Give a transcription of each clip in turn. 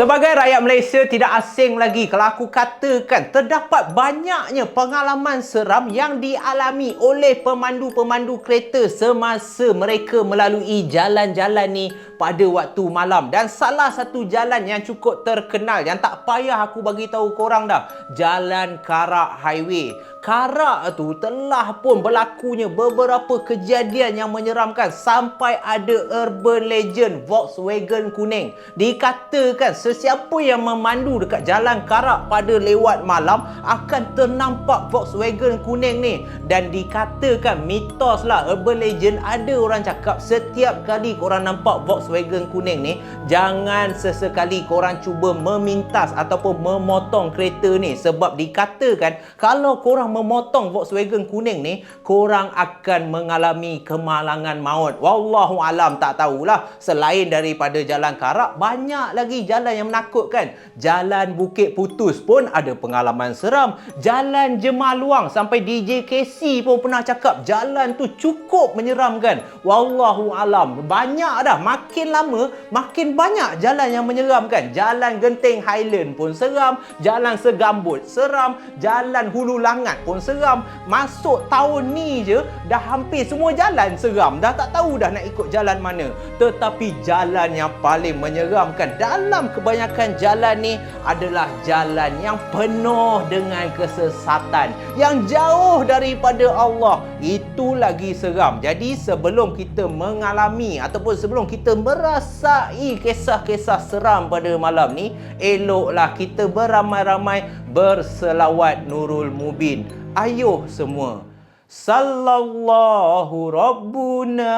Sebagai rakyat Malaysia tidak asing lagi kalau aku katakan terdapat banyaknya pengalaman seram yang dialami oleh pemandu-pemandu kereta semasa mereka melalui jalan-jalan ni pada waktu malam. Dan salah satu jalan yang cukup terkenal yang tak payah aku bagi tahu korang dah, Jalan Karak Highway. Karak tu telah pun berlakunya beberapa kejadian yang menyeramkan sampai ada urban legend Volkswagen kuning. Dikatakan sesiapa yang memandu dekat Jalan Karak pada lewat malam akan ternampak Volkswagen kuning ni. Dan dikatakan mitos lah, urban legend, ada orang cakap setiap kali korang nampak Volkswagen kuning ni, jangan sesekali korang cuba memintas ataupun memotong kereta ni. Sebab dikatakan kalau korang memotong Volkswagen kuning ni, korang akan mengalami kemalangan maut. Wallahu alam, tak tahulah. Selain daripada Jalan Karak, banyak lagi jalan yang menakutkan. Jalan Bukit Putus pun ada pengalaman seram. Jalan Jemaluang, sampai DJ KC pun pernah cakap jalan tu cukup menyeramkan. Wallahu alam. Banyak dah, makin lama makin banyak jalan yang menyeramkan. Jalan Genting Highland pun seram, Jalan Segambut seram, Jalan Hulu Langat pun seram. Masuk tahun ni je dah hampir semua jalan seram. Dah tak tahu dah nak ikut jalan mana. Tetapi jalan yang paling menyeramkan dalam kebanyakan jalan ni adalah jalan yang penuh dengan kesesatan, yang jauh daripada Allah. Itu lagi seram. Jadi sebelum kita mengalami ataupun sebelum kita merasai kisah-kisah seram pada malam ni, eloklah kita beramai-ramai berselawat Nurul Mubin. Ayuh semua. Sallallahu Rabbuna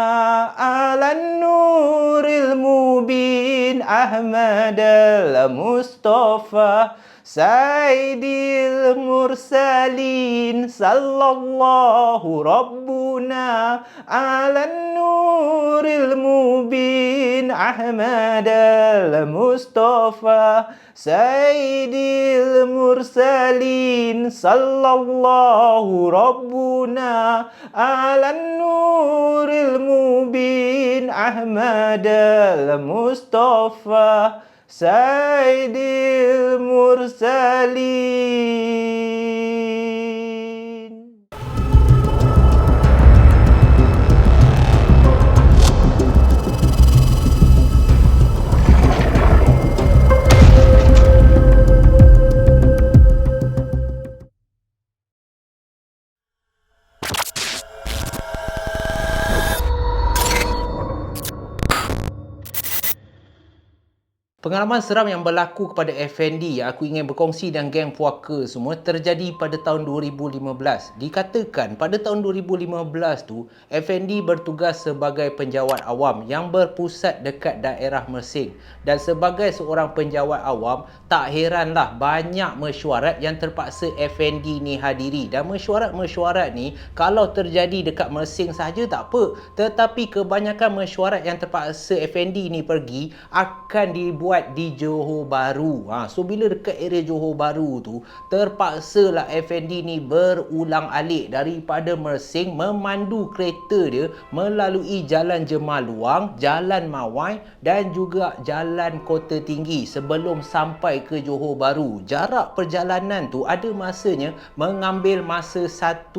ala Nuril Mubin Ahmad al-Mustafa Sayyidil Mursalin. Sallallahu Rabbuna ala Nuril Mubin Ahmad al-Mustafa Sayyidil Mursalin. Sallallahu Rabbuna ala Nuril Mubin Ahmad al-Mustafa Sayyidil Mursalin. Pengalaman seram yang berlaku kepada Effendi yang aku ingin berkongsi dengan geng puaka semua terjadi pada tahun 2015. Dikatakan pada tahun 2015 tu, Effendi bertugas sebagai penjawat awam yang berpusat dekat daerah Mersing. Dan sebagai seorang penjawat awam, tak heranlah banyak mesyuarat yang terpaksa Effendi ni hadiri. Dan mesyuarat-mesyuarat ni kalau terjadi dekat Mersing sahaja tak apa, tetapi kebanyakan mesyuarat yang terpaksa Effendi ni pergi akan dibuat di Johor Bahru. So bila dekat area Johor Bahru tu, terpaksalah Effendi ni berulang alik daripada Mersing memandu kereta dia melalui Jalan Jemaluang, Jalan Mawai dan juga Jalan Kota Tinggi sebelum sampai ke Johor Bahru. Jarak perjalanan tu ada masanya mengambil masa 1,5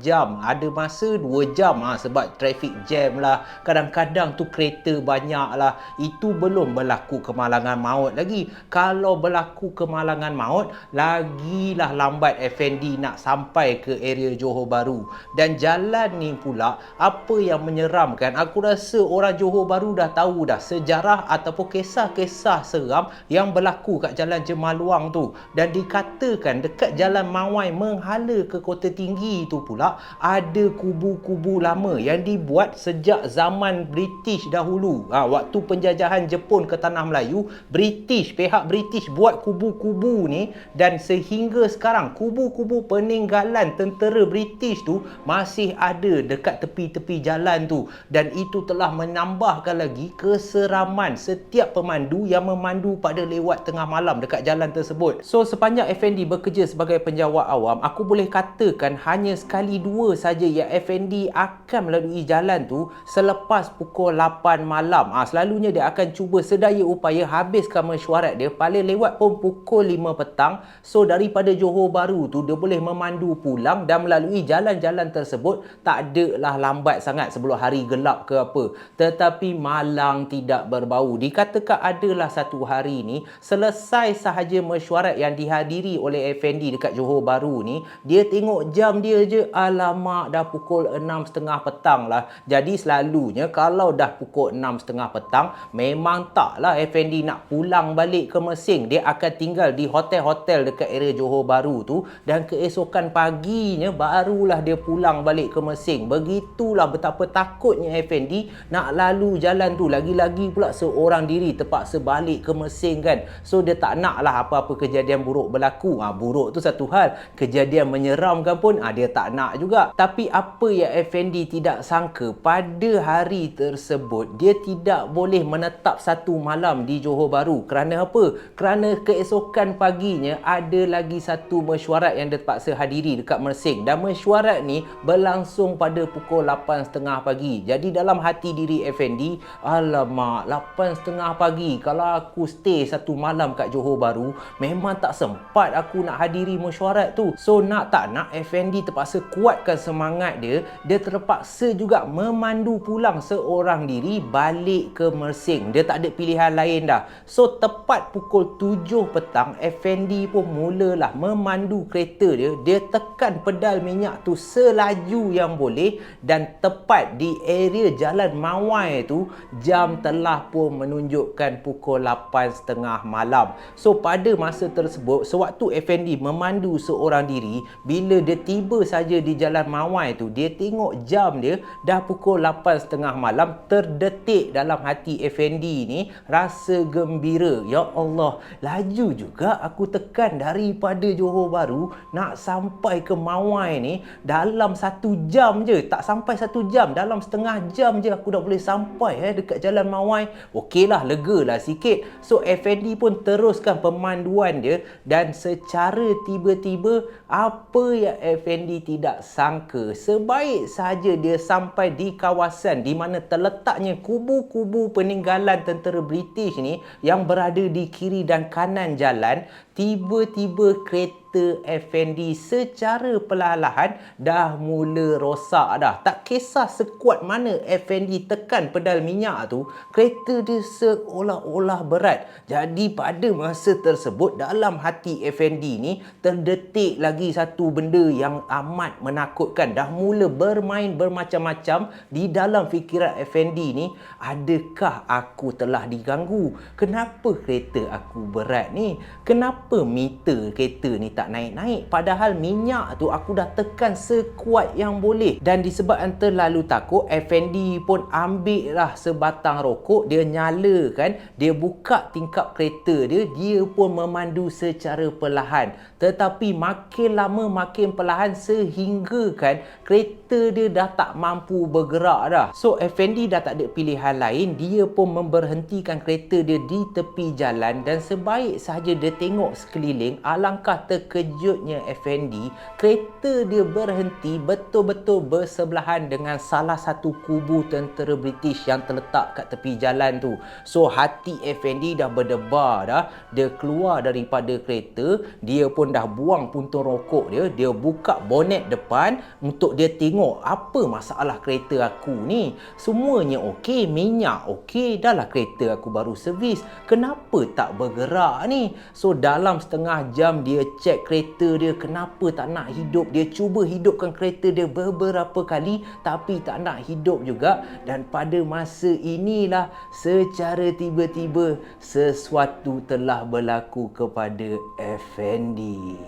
jam, ada masa 2 jam sebab traffic jam lah, kadang-kadang tu kereta banyak lah. Itu belum berlaku kemalangan maut lagi. Kalau berlaku kemalangan maut, lagilah lambat Effendi nak sampai ke area Johor Bahru. Dan jalan ni pula, apa yang menyeramkan, aku rasa orang Johor Bahru dah tahu dah sejarah ataupun kisah-kisah seram yang berlaku kat Jalan Jemaluang tu. Dan dikatakan dekat Jalan Mawai menghala ke Kota Tinggi tu pula ada kubu-kubu lama yang dibuat sejak zaman British dahulu. Waktu penjajahan Jepun ke tanah Melayu, pihak British buat kubu-kubu ni, dan sehingga sekarang kubu-kubu peninggalan tentera British tu masih ada dekat tepi-tepi jalan tu. Dan itu telah menambahkan lagi keseraman setiap pemandu yang memandu pada lewat tengah malam dekat jalan tersebut. So sepanjang Effendi bekerja sebagai penjawat awam, aku boleh katakan hanya sekali dua saja yang Effendi akan melalui jalan tu selepas pukul 8 malam. Selalunya dia akan cuba sedaya upaya supaya habiskan mesyuarat dia, paling lewat pun pukul 5 petang. So daripada Johor Bahru tu dia boleh memandu pulang dan melalui jalan-jalan tersebut tak adalah lambat sangat sebelum hari gelap ke apa. Tetapi malang tidak berbau. Dikatakan adalah satu hari ni selesai sahaja mesyuarat yang dihadiri oleh Effendi dekat Johor Bahru ni, dia tengok jam dia je, alamak dah pukul 6.30 petang lah. Jadi selalunya kalau dah pukul 6.30 petang, memang taklah Effendi nak pulang balik ke Mersing. Dia akan tinggal di hotel-hotel dekat area Johor Bahru tu dan keesokan paginya barulah dia pulang balik ke Mersing. Begitulah betapa takutnya Effendi nak lalu jalan tu. Lagi-lagi pula seorang diri terpaksa balik ke Mersing kan. So dia tak nak lah apa-apa kejadian buruk berlaku. Buruk tu satu hal, kejadian menyeramkan pun dia tak nak juga. Tapi apa yang Effendi tidak sangka, pada hari tersebut dia tidak boleh menetap satu malam di Johor Bahru. Kerana apa? Kerana keesokan paginya ada lagi satu mesyuarat yang dia terpaksa hadiri dekat Mersing. Dan mesyuarat ni berlangsung pada pukul 8.30 pagi. Jadi dalam hati diri Effendi, alamak, 8.30 pagi, kalau aku stay satu malam kat Johor Bahru, memang tak sempat aku nak hadiri mesyuarat tu. So nak tak nak, Effendi terpaksa kuatkan semangat dia. Dia terpaksa juga memandu pulang seorang diri balik ke Mersing. Dia tak ada pilihan lain dah. So tepat pukul 7 petang, Effendi pun mulalah memandu kereta dia. Dia tekan pedal minyak tu selaju yang boleh dan tepat di area Jalan Mawai tu, jam telah pun menunjukkan pukul 8.30 malam. So pada masa tersebut, sewaktu Effendi memandu seorang diri, bila dia tiba saja di Jalan Mawai tu, dia tengok jam dia dah pukul 8.30 malam. Terdetik dalam hati Effendi ni rasa gembira. Ya Allah, laju juga aku tekan daripada Johor Bahru nak sampai ke Mawai ni dalam 1 jam je. Tak sampai 1 jam, dalam setengah jam je aku dah boleh sampai dekat Jalan Mawai. Okeylah, legalah sikit. So Effendi pun teruskan pemanduan dia dan secara tiba-tiba, apa yang Effendi tidak sangka, sebaik sahaja dia sampai di kawasan di mana terletaknya kubu-kubu peninggalan tentera British ni yang berada di kiri dan kanan jalan, tiba-tiba kereta Effendi secara perlahan dah mula rosak dah. Tak kisah sekuat mana Effendi tekan pedal minyak tu, kereta dia seolah-olah berat. Jadi pada masa tersebut, dalam hati Effendi ni terdetik lagi satu benda yang amat menakutkan. Dah mula bermain bermacam-macam di dalam fikiran Effendi ni. Adakah aku telah diganggu? Kenapa kereta aku berat ni? Kenapa meter kereta ni tak naik-naik? Padahal minyak tu aku dah tekan sekuat yang boleh. Dan disebabkan terlalu takut, Effendi pun ambil lah sebatang rokok, dia nyalakan, dia buka tingkap kereta dia, dia pun memandu secara perlahan. Tetapi makin lama makin perlahan sehingga kan kereta dia dah tak mampu bergerak dah. So Effendi dah tak ada pilihan lain, dia pun memberhentikan kereta dia di tepi jalan dan sebaik sahaja dia tengok sekeliling, alangkah terkejutnya Effendi, kereta dia berhenti betul-betul bersebelahan dengan salah satu kubu tentera British yang terletak kat tepi jalan tu. So hati Effendi dah berdebar dah. Dia keluar daripada kereta, dia pun dah buang puntung rokok dia, dia buka bonet depan untuk dia tengok apa masalah kereta aku ni. Semuanya okey, minyak okey, dah lah kereta aku baru servis, kenapa tak bergerak ni? So dalam setengah jam dia cek kereta dia kenapa tak nak hidup. Dia cuba hidupkan kereta dia beberapa kali tapi tak nak hidup juga. Dan pada masa inilah secara tiba-tiba sesuatu telah berlaku kepada Effendi.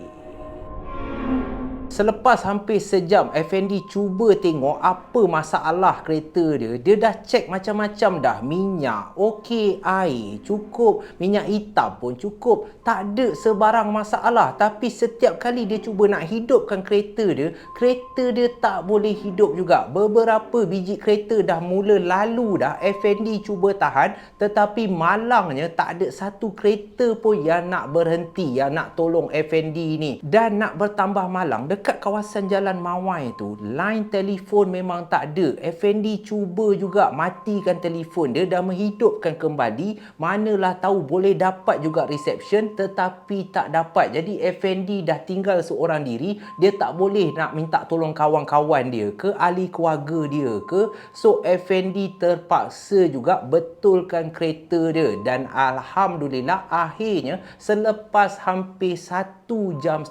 Selepas hampir sejam, Effendi cuba tengok apa masalah kereta dia. Dia dah cek macam-macam dah. Minyak okey, air cukup, minyak hitam pun cukup. Tak ada sebarang masalah. Tapi setiap kali dia cuba nak hidupkan kereta dia tak boleh hidup juga. Beberapa biji kereta dah mula lalu dah. Effendi cuba tahan, tetapi malangnya tak ada satu kereta pun yang nak berhenti, yang nak tolong Effendi ni. Dan nak bertambah malang, dekat dekat kawasan Jalan Mawai tu, line telefon memang tak ada. Effendi cuba juga matikan telefon dia dan menghidupkan kembali. Manalah tahu boleh dapat juga reception tetapi tak dapat. Jadi Effendi dah tinggal seorang diri. Dia tak boleh nak minta tolong kawan-kawan dia ke, ahli keluarga dia ke. So Effendi terpaksa juga betulkan kereta dia. Dan alhamdulillah akhirnya selepas hampir 1.5 jam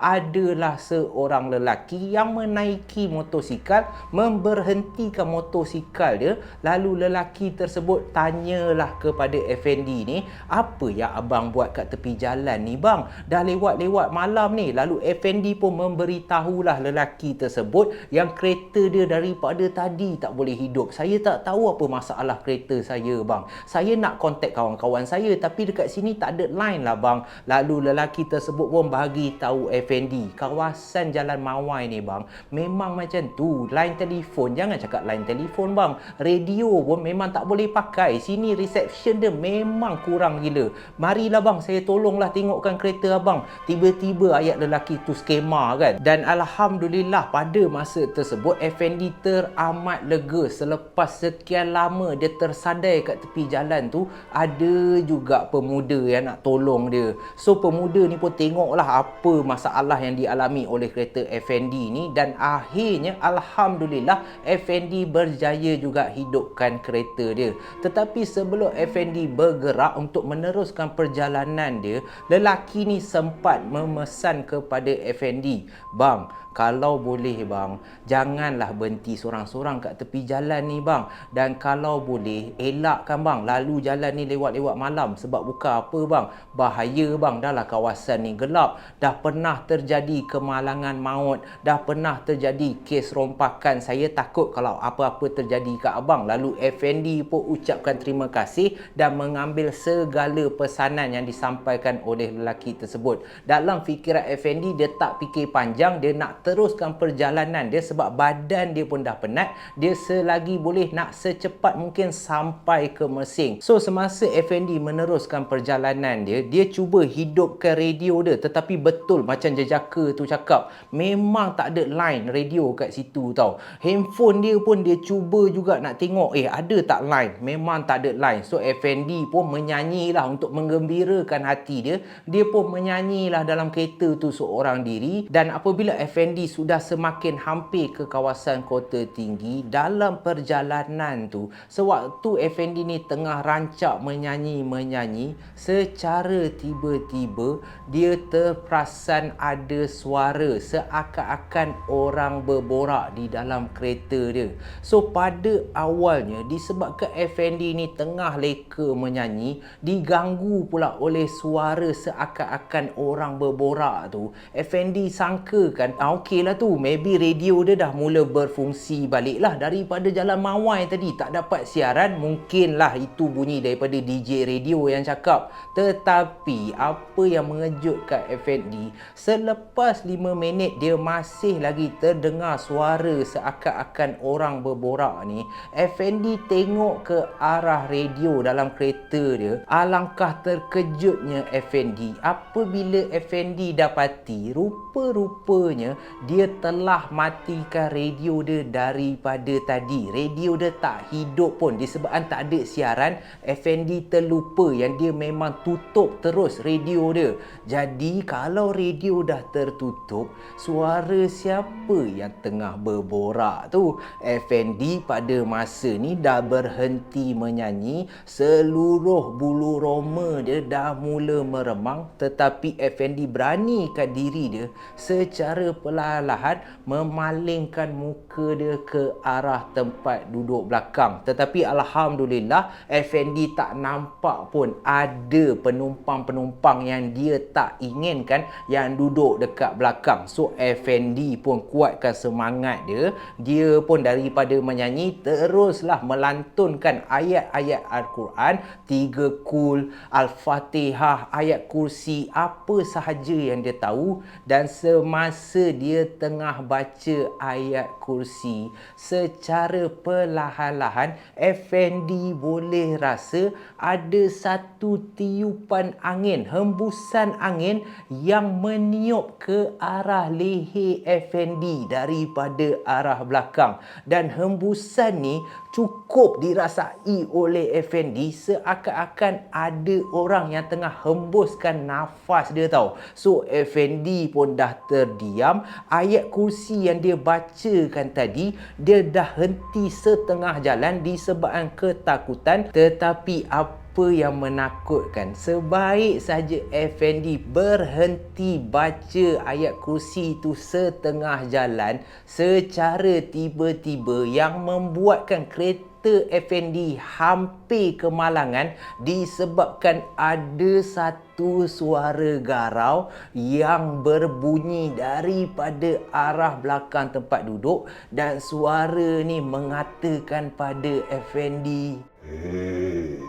adalah seorang lelaki yang menaiki motosikal, memberhentikan motosikal dia. Lalu lelaki tersebut tanyalah kepada Effendi ni, apa yang abang buat kat tepi jalan ni bang? Dah lewat-lewat malam ni. Lalu Effendi pun memberitahulah lelaki tersebut yang kereta dia daripada tadi tak boleh hidup. Saya tak tahu apa masalah kereta saya bang. Saya nak kontak kawan-kawan saya tapi dekat sini tak ada line lah bang. Lalu lelaki tersebut pun bagi tahu Effendi, kawasan Jalan Mawai ni bang, memang macam tu. Line telefon, jangan cakap line telefon bang, radio pun memang tak boleh pakai. Sini reception dia memang kurang gila. Marilah bang, saya tolonglah tengokkan kereta abang. Tiba-tiba ayat lelaki tu skema kan. Dan alhamdulillah pada masa tersebut Effendi teramat lega. Selepas sekian lama dia tersadai kat tepi jalan tu, ada juga pemuda yang nak tolong dia. So pemuda ni pun tengoklah apa masalah yang dialami oleh kereta Effendi ni. Dan akhirnya alhamdulillah Effendi berjaya juga hidupkan kereta dia. Tetapi sebelum Effendi bergerak untuk meneruskan perjalanan dia, lelaki ni sempat memesan kepada Effendi, bang, kalau boleh bang, janganlah berhenti sorang-sorang kat tepi jalan ni bang. Dan kalau boleh, elakkan bang lalu jalan ni lewat-lewat malam. Sebab bukan apa bang, bahaya bang, dahlah kawasan ni gelap. Dah pernah terjadi kemalangan maut, dah pernah terjadi kes rompakan. Saya takut kalau apa-apa terjadi kat abang. Lalu Effendi pun ucapkan terima kasih dan mengambil segala pesanan yang disampaikan oleh lelaki tersebut. Dalam fikiran Effendi, dia tak fikir panjang, dia nak teruskan perjalanan dia sebab badan dia pun dah penat. Dia selagi boleh nak secepat mungkin sampai ke Mersing. So semasa Effendi meneruskan perjalanan dia, dia cuba hidupkan radio dia. Tetapi betul macam jejaka tu cakap, memang tak ada line radio kat situ tau. Handphone dia pun dia cuba juga nak tengok, ada tak line? Memang tak ada line. So Effendi pun menyanyilah untuk menggembirakan hati dia. Dia pun menyanyilah dalam kereta tu seorang diri. Dan apabila Effendi sudah semakin hampir ke kawasan Kota Tinggi, dalam perjalanan tu, sewaktu Effendi ni tengah rancak menyanyi, secara tiba-tiba dia terperasan ada suara seakan-akan orang berborak di dalam kereta dia. So pada awalnya disebabkan Effendi ni tengah leka menyanyi, diganggu pula oleh suara seakan-akan orang berborak tu, Effendi sangkakan okey lah tu, maybe radio dia dah mula berfungsi balik lah. Daripada Jalan Mawai tadi tak dapat siaran, mungkinlah itu bunyi daripada DJ radio yang cakap. Tetapi apa yang mengejutkan Effendi, selepas 5 minit dia masih lagi terdengar suara seakan-akan orang berborak ni. Effendi tengok ke arah radio dalam kereta dia. Alangkah terkejutnya Effendi apabila Effendi dapati rupa-rupanya dia telah matikan radio dia daripada tadi. Radio dia tak hidup pun disebabkan tak ada siaran. Effendi terlupa yang dia memang tutup terus radio dia. Jadi kalau radio dah tertutup, suara siapa yang tengah berborak tu? Effendi pada masa ni dah berhenti menyanyi. Seluruh bulu roma dia dah mula meremang. Tetapi Effendi beranikan diri dia secara perlahan-lahan memalingkan muka dia ke arah tempat duduk belakang. Tetapi alhamdulillah Effendi tak nampak pun ada penumpang-penumpang yang dia tak inginkan yang duduk dekat belakang. So Effendi pun kuatkan semangat dia. Dia pun daripada menyanyi teruslah melantunkan ayat-ayat Al-Quran, 3 Qul, Al-Fatihah, ayat kursi, apa sahaja yang dia tahu. Dan semasa dia tengah baca ayat kursi, secara perlahan-lahan Effendi boleh rasa ada satu tiupan angin, hembusan angin yang meniup ke arah arah leher Effendi daripada arah belakang. Dan hembusan ni cukup dirasai oleh Effendi seakan-akan ada orang yang tengah hembuskan nafas dia tau. So Effendi pun dah terdiam. Ayat kursi yang dia bacakan tadi, dia dah henti setengah jalan disebabkan ketakutan. Tetapi apa yang menakutkan, sebaik saja Effendi berhenti baca ayat kursi itu setengah jalan, secara tiba-tiba yang membuatkan kereta Effendi hampir kemalangan disebabkan ada satu suara garau yang berbunyi daripada arah belakang tempat duduk, dan suara ni mengatakan pada Effendi, Hei,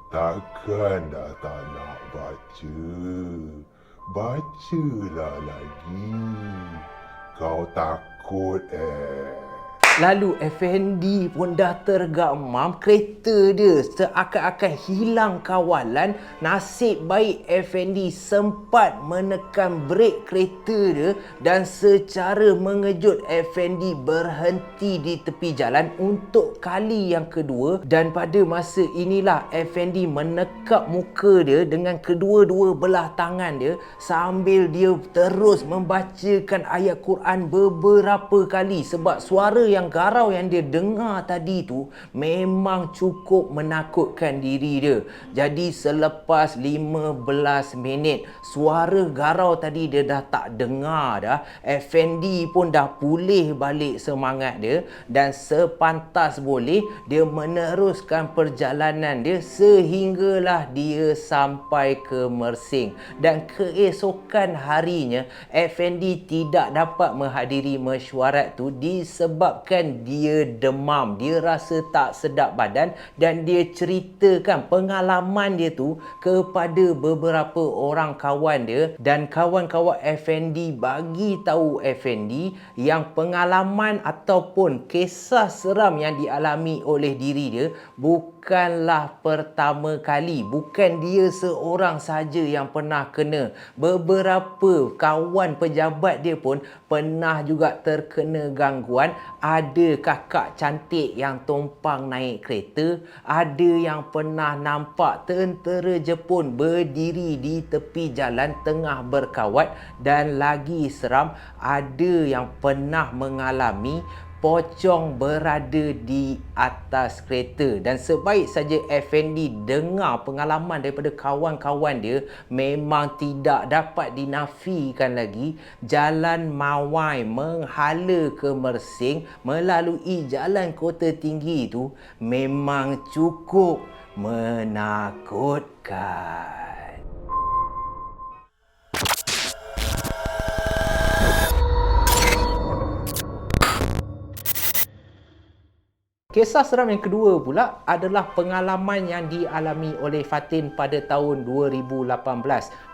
takkan dah tak nak baca? Bacalah lagi. Kau takut Lalu Effendi pun dah tergamam. Kereta dia seakan-akan hilang kawalan. Nasib baik Effendi sempat menekan brek kereta dia, dan secara mengejut Effendi berhenti di tepi jalan untuk kali yang kedua. Dan pada masa inilah Effendi menekap muka dia dengan kedua-dua belah tangan dia sambil dia terus membacakan ayat Quran beberapa kali, sebab suara yang garau yang dia dengar tadi tu memang cukup menakutkan diri dia. Jadi selepas 15 minit suara garau tadi dia dah tak dengar dah, Effendi pun dah pulih balik semangat dia, dan sepantas boleh dia meneruskan perjalanan dia sehinggalah dia sampai ke Mersing. Dan keesokan harinya Effendi tidak dapat menghadiri mesyuarat tu disebabkan dia demam, dia rasa tak sedap badan, dan dia ceritakan pengalaman dia tu kepada beberapa orang kawan dia, dan kawan-kawan Effendi bagi tahu Effendi yang pengalaman ataupun kisah seram yang dialami oleh diri dia bukanlah pertama kali. Bukan dia seorang saja yang pernah kena. Beberapa kawan pejabat dia pun pernah juga terkena gangguan. Ada kakak cantik yang tumpang naik kereta, ada yang pernah nampak tentera Jepun berdiri di tepi jalan tengah berkawat, dan lagi seram, ada yang pernah mengalami pocong berada di atas kereta. Dan sebaik saja Effendi dengar pengalaman daripada kawan-kawan dia, memang tidak dapat dinafikan lagi jalan Mawai menghala ke Mersing melalui jalan Kota Tinggi itu memang cukup menakutkan. Kisah seram yang kedua pula adalah pengalaman yang dialami oleh Fatin pada tahun 2018.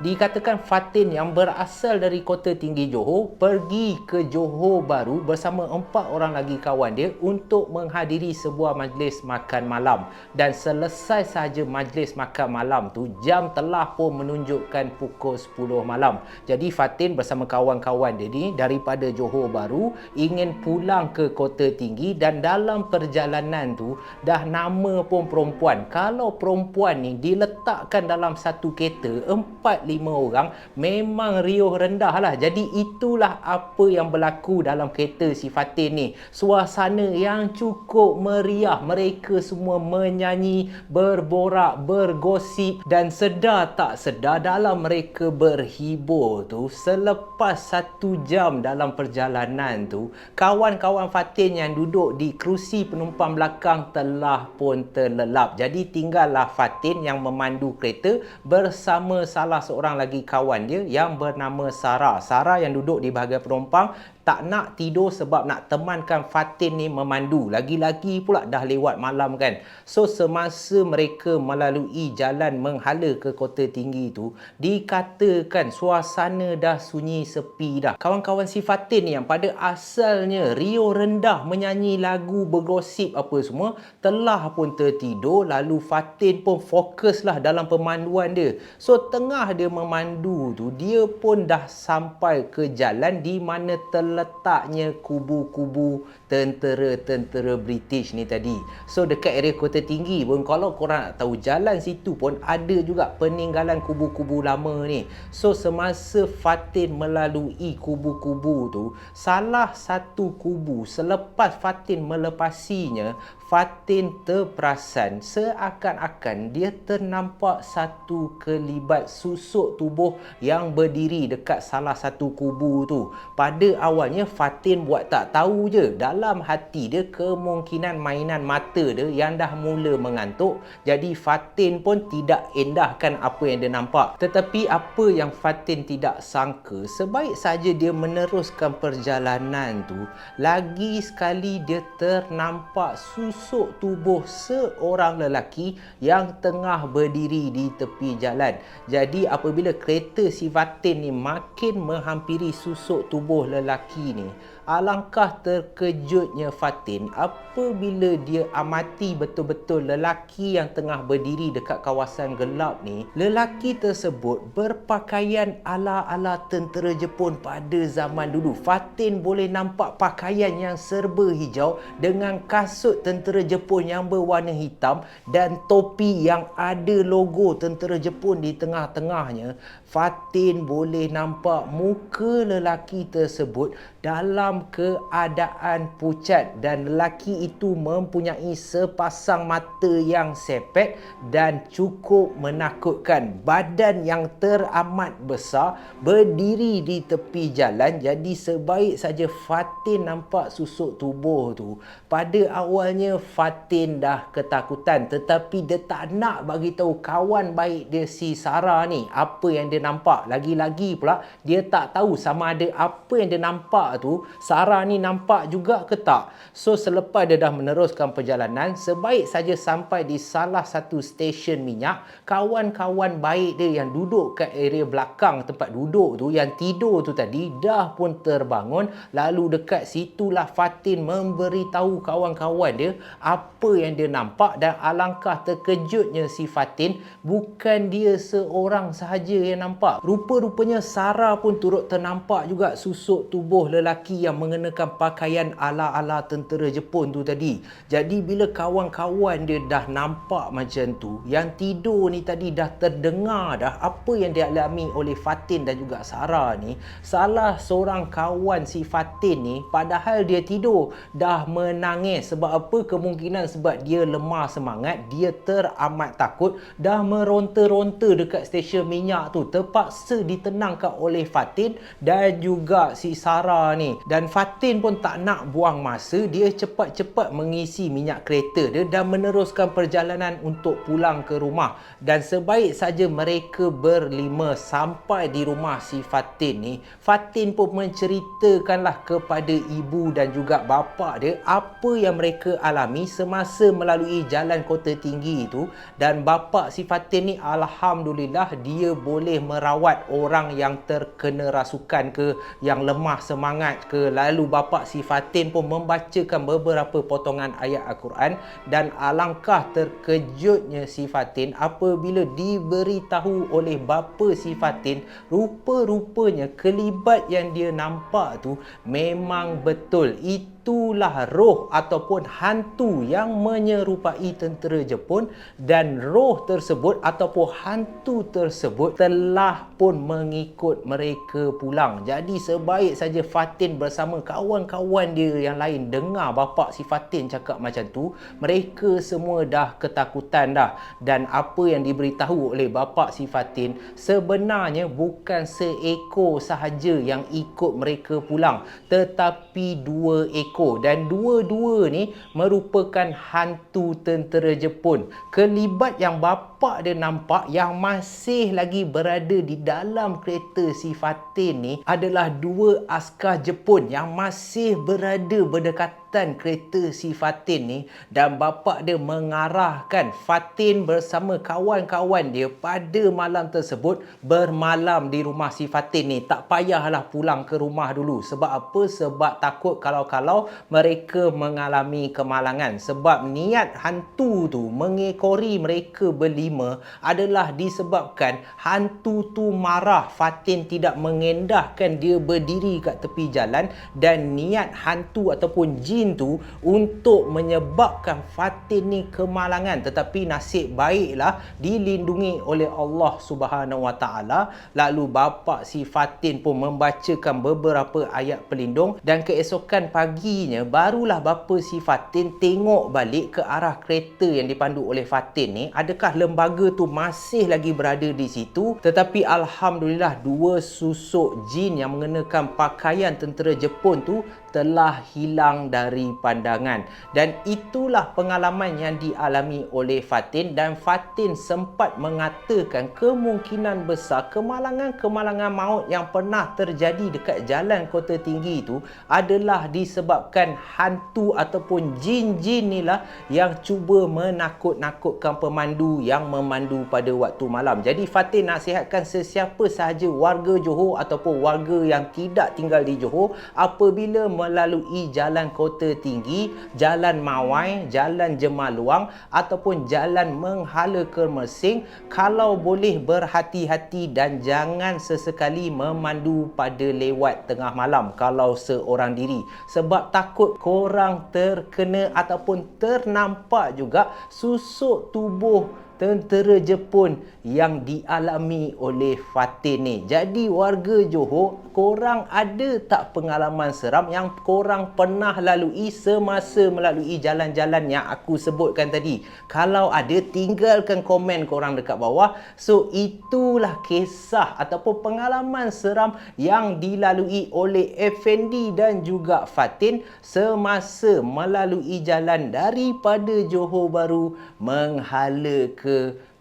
Dikatakan Fatin yang berasal dari Kota Tinggi Johor pergi ke Johor Bahru bersama 4 orang lagi kawan dia untuk menghadiri sebuah majlis makan malam. Dan selesai saja majlis makan malam tu, jam telah pun menunjukkan pukul 10 malam. Jadi Fatin bersama kawan-kawan dia ni daripada Johor Bahru ingin pulang ke Kota Tinggi, dan dalam perjalanan tu dah nama pun perempuan. Kalau perempuan ni diletakkan dalam satu kereta 4-5 orang, memang riuh rendah lah. Jadi itulah apa yang berlaku dalam kereta si Fatin ni. Suasana yang cukup meriah, mereka semua menyanyi, berborak, bergosip, dan sedar tak sedar dalam mereka berhibur tu, selepas 1 jam dalam perjalanan tu, kawan-kawan Fatin yang duduk di kerusi penumpang belakang telah pun terlelap. Jadi tinggallah Fatin yang memandu kereta bersama salah seorang lagi kawan dia yang bernama Sarah. Sarah yang duduk di bahagian penumpang tak nak tidur sebab nak temankan Fatin ni memandu. Lagi-lagi pula dah lewat malam kan. So semasa mereka melalui jalan menghala ke Kota Tinggi tu, dikatakan suasana dah sunyi sepi dah. Kawan-kawan si Fatin ni yang pada asalnya riuh rendah menyanyi lagu, bergosip apa semua, telah pun tertidur. Lalu Fatin pun fokuslah dalam pemanduan dia. So tengah dia memandu tu, dia pun dah sampai ke jalan di mana terletaknya kubu-kubu tentera-tentera British ni tadi. So dekat area Kota Tinggi pun, kalau korang nak tahu, jalan situ pun ada juga peninggalan kubu-kubu lama ni. So semasa Fatin melalui kubu-kubu tu, salah satu kubu, selepas Fatin melepasinya, Fatin terperasan seakan-akan dia ternampak satu kelibat susuk tubuh yang berdiri dekat salah satu kubu tu. Pada awalnya Fatin buat tak tahu je. Dalam hati dia kemungkinan mainan mata dia yang dah mula mengantuk. Jadi Fatin pun tidak endahkan apa yang dia nampak. Tetapi apa yang Fatin tidak sangka, sebaik saja dia meneruskan perjalanan tu, lagi sekali dia ternampak susuk tubuh seorang lelaki yang tengah berdiri di tepi jalan. Jadi apabila kereta si Fatin ni makin menghampiri susuk tubuh lelaki ni, alangkah terkejutnya Fatin apabila dia amati betul-betul lelaki yang tengah berdiri dekat kawasan gelap ni. Lelaki tersebut berpakaian ala-ala tentera Jepun pada zaman dulu. Fatin boleh nampak pakaian yang serba hijau dengan kasut tentera Jepun yang berwarna hitam dan topi yang ada logo tentera Jepun di tengah-tengahnya. Fatin boleh nampak muka lelaki tersebut dalam keadaan pucat dan lelaki itu mempunyai sepasang mata yang sepet dan cukup menakutkan. Badan yang teramat besar berdiri di tepi jalan. Jadi sebaik saja Fatin nampak susuk tubuh tu, pada awalnya Fatin dah ketakutan, tetapi dia tak nak bagi tahu kawan baik dia si Sarah ni apa yang dia nampak. Lagi-lagi pula dia tak tahu sama ada apa yang dia nampak tu Sarah ni nampak juga ke tak. So selepas dia dah meneruskan perjalanan, sebaik saja sampai di salah satu stesen minyak, kawan-kawan baik dia yang duduk kat area belakang tempat duduk tu, yang tidur tu tadi, dah pun terbangun. Lalu dekat situlah Fatin memberitahu kawan-kawan dia apa yang dia nampak. Dan alangkah terkejutnya si Fatin, bukan dia seorang sahaja yang nampak. Rupa-rupanya Sarah pun turut ternampak juga susuk tubuh lelaki yang mengenakan pakaian ala-ala tentera Jepun tu tadi. Jadi bila kawan-kawan dia dah nampak macam tu, yang tidur ni tadi dah terdengar dah apa yang dialami oleh Fatin dan juga Sarah ni, salah seorang kawan si Fatin ni, padahal dia tidur, dah menangis. Sebab apa? Kemungkinan sebab dia lemah semangat, dia teramat takut, dah meronta-ronta dekat stesen minyak tu, terpaksa ditenangkan oleh Fatin dan juga si Sarah ni. Dan Fatin pun tak nak buang masa, dia cepat-cepat mengisi minyak kereta dia dan meneruskan perjalanan untuk pulang ke rumah. Dan sebaik saja mereka berlima sampai di rumah si Fatin ni, Fatin pun menceritakanlah kepada ibu dan juga bapa dia apa yang mereka alami semasa melalui jalan Kota Tinggi itu. Dan bapa si Fatin ni alhamdulillah dia boleh merawat orang yang terkena rasukan ke, yang lemah semangat ke. Lalu bapa si Fatin pun membacakan beberapa potongan ayat Al-Quran. Dan alangkah terkejutnya si Fatin apabila diberitahu oleh bapa si Fatin, rupa-rupanya kelibat yang dia nampak tu memang betul. Itulah roh ataupun hantu yang menyerupai tentera Jepun, dan roh tersebut ataupun hantu tersebut telah pun mengikut mereka pulang. Jadi sebaik saja Fatin bersama kawan-kawan dia yang lain dengar bapa si Fatin cakap macam tu, mereka semua dah ketakutan dah. Dan apa yang diberitahu oleh bapa si Fatin, sebenarnya bukan seekor sahaja yang ikut mereka pulang, tetapi 2 ekor, dan dua-dua ni merupakan hantu tentera Jepun. Kelibat yang bapa bapa dia nampak yang masih lagi berada di dalam kereta si Fatin ni adalah dua askar Jepun yang masih berada berdekatan kereta si Fatin ni, dan bapa dia mengarahkan Fatin bersama kawan-kawan dia pada malam tersebut bermalam di rumah si Fatin ni. Tak payahlah pulang ke rumah dulu. Sebab apa? Sebab takut kalau-kalau mereka mengalami kemalangan. Sebab niat hantu tu mengekori mereka berlima adalah disebabkan hantu tu marah Fatin tidak mengendahkan dia berdiri kat tepi jalan, dan niat hantu ataupun jin tu untuk menyebabkan Fatin ni kemalangan. Tetapi nasib baiklah dilindungi oleh Allah Subhanahu Wa Taala. Lalu bapa si Fatin pun membacakan beberapa ayat pelindung, dan keesokan paginya barulah bapa si Fatin tengok balik ke arah kereta yang dipandu oleh Fatin ni, adakah lembaga tu masih lagi berada di situ. Tetapi alhamdulillah dua susuk jin yang mengenakan pakaian tentera Jepun tu telah hilang dari pandangan. Dan itulah pengalaman yang dialami oleh Fatin, dan Fatin sempat mengatakan kemungkinan besar kemalangan-kemalangan maut yang pernah terjadi dekat jalan Kota Tinggi itu adalah disebabkan hantu ataupun jin-jin inilah yang cuba menakut-nakutkan pemandu yang memandu pada waktu malam. Jadi Fatin nasihatkan sesiapa sahaja warga Johor ataupun warga yang tidak tinggal di Johor, apabila melalui jalan Kota Tinggi, jalan Mawai, jalan Jemaluang ataupun jalan Menghala ke Mersing, kalau boleh berhati-hati dan jangan sesekali memandu pada lewat tengah malam kalau seorang diri. Sebab takut korang terkena ataupun ternampak juga susuk tubuh tentera Jepun yang dialami oleh Fatin ni. Jadi warga Johor, korang ada tak pengalaman seram yang korang pernah lalui semasa melalui jalan-jalan yang aku sebutkan tadi? Kalau ada, tinggalkan komen korang dekat bawah. So itulah kisah ataupun pengalaman seram yang dilalui oleh Effendi dan juga Fatin semasa melalui jalan daripada Johor Bahru menghala ke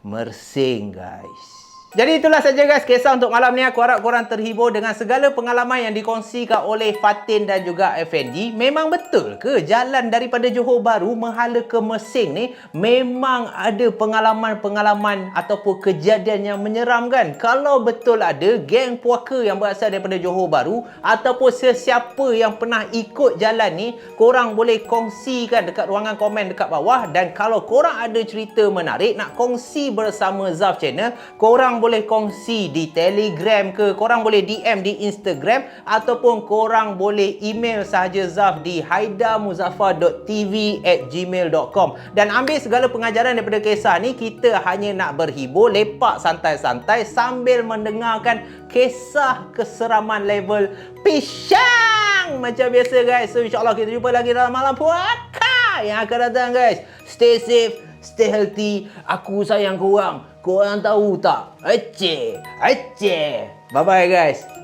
Mersing, guys. Jadi itulah saja guys kisah untuk malam ni. Aku harap korang terhibur dengan segala pengalaman yang dikongsikan oleh Fatin dan juga Effendi. Memang betul ke jalan daripada Johor Bahru menghala ke Mersing ni memang ada pengalaman-pengalaman ataupun kejadian yang menyeramkan? Kalau betul ada, geng puaka yang berasal daripada Johor Bahru ataupun sesiapa yang pernah ikut jalan ni, korang boleh kongsikan dekat ruangan komen dekat bawah. Dan kalau korang ada cerita menarik nak kongsi bersama Zaf Channel, korang boleh kongsi di Telegram ke, korang boleh DM di Instagram, ataupun korang boleh email sahaja Zaf di haidarmuzaffar.tv@gmail.com. Dan ambil segala pengajaran daripada kisah ni. Kita hanya nak berhibur, lepak santai-santai sambil mendengarkan kisah keseraman level pisang macam biasa guys. So insyaAllah kita jumpa lagi dalam malam puaka yang akan datang guys. Stay safe, stay healthy. Aku sayang korang. Korang tahu tak? Aceh. Bye-bye guys.